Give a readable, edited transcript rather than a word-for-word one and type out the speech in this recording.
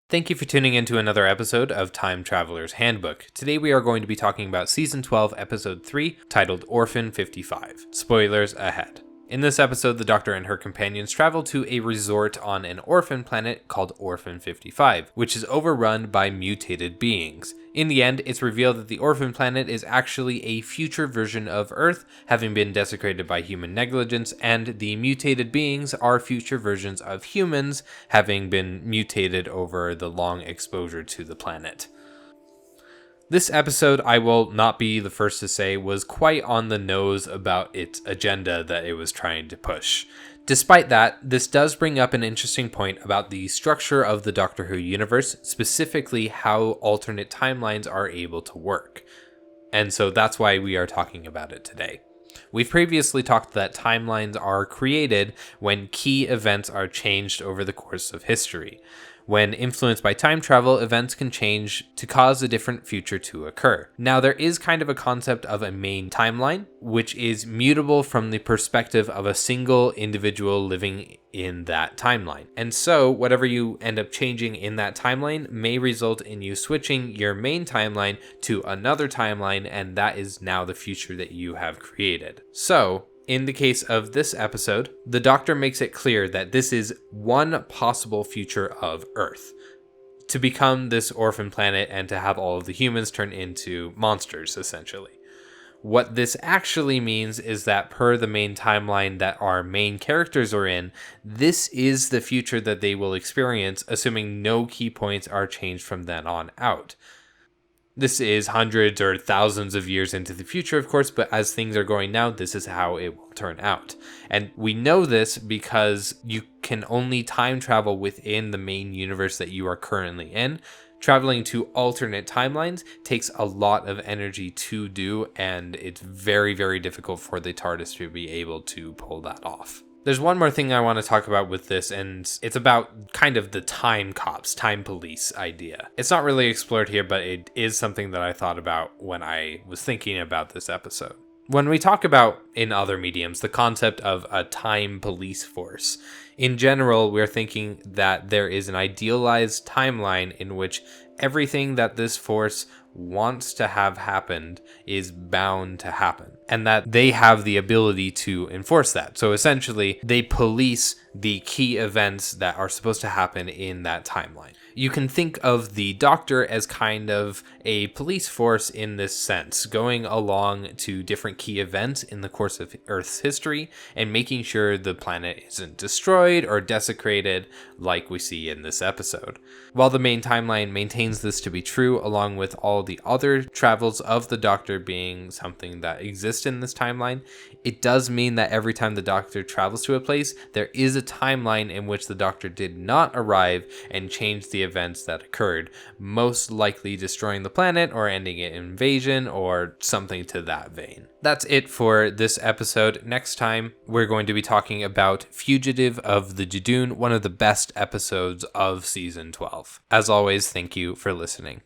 Thank you for tuning in to another episode of Time Traveler's Handbook. Today we are going to be talking about Season 12, Episode 3, titled Orphan 55. Spoilers ahead. In this episode, the Doctor and her companions travel to a resort on an orphan planet called Orphan 55, which is overrun by mutated beings. In the end, it's revealed that the orphan planet is actually a future version of Earth, having been desecrated by human negligence, and the mutated beings are future versions of humans, having been mutated over the long exposure to the planet. This episode, I will not be the first to say, was quite on the nose about its agenda that it was trying to push. Despite that, this does bring up an interesting point about the structure of the Doctor Who universe, specifically how alternate timelines are able to work. And so that's why we are talking about it today. We've previously talked that timelines are created when key events are changed over the course of history. When influenced by time travel, events can change to cause a different future to occur. Now, there is kind of a concept of a main timeline, which is mutable from the perspective of a single individual living in that timeline. And so, whatever you end up changing in that timeline may result in you switching your main timeline to another timeline, and that is now the future that you have created. So, in the case of this episode, the Doctor makes it clear that this is one possible future of Earth, to become this orphan planet and to have all of the humans turn into monsters, essentially. What this actually means is that per the main timeline that our main characters are in, this is the future that they will experience, assuming no key points are changed from then on out. This is hundreds or thousands of years into the future, of course, but as things are going now, this is how it will turn out. And we know this because you can only time travel within the main universe that you are currently in. Traveling to alternate timelines takes a lot of energy to do, and it's very, very difficult for the TARDIS to be able to pull that off. There's one more thing I want to talk about with this, and it's about kind of the time cops, time police idea. It's not really explored here, but it is something that I thought about when I was thinking about this episode. When we talk about, in other mediums, the concept of a time police force, in general, we're thinking that there is an idealized timeline in which everything that this force wants to have happened is bound to happen, and that they have the ability to enforce that. So essentially, they police the key events that are supposed to happen in that timeline. You can think of the Doctor as kind of a police force in this sense, going along to different key events in the course of Earth's history and making sure the planet isn't destroyed or desecrated like we see in this episode. While the main timeline maintains this to be true, along with all the other travels of the Doctor being something that exists in this timeline, it does mean that every time the Doctor travels to a place, there is a timeline in which the Doctor did not arrive and change the events that occurred, most likely destroying the planet or ending an invasion or something to that vein. That's it for this episode. Next time, we're going to be talking about Fugitive of the Judoon, one of the best episodes of Season 12. As always, thank you for listening.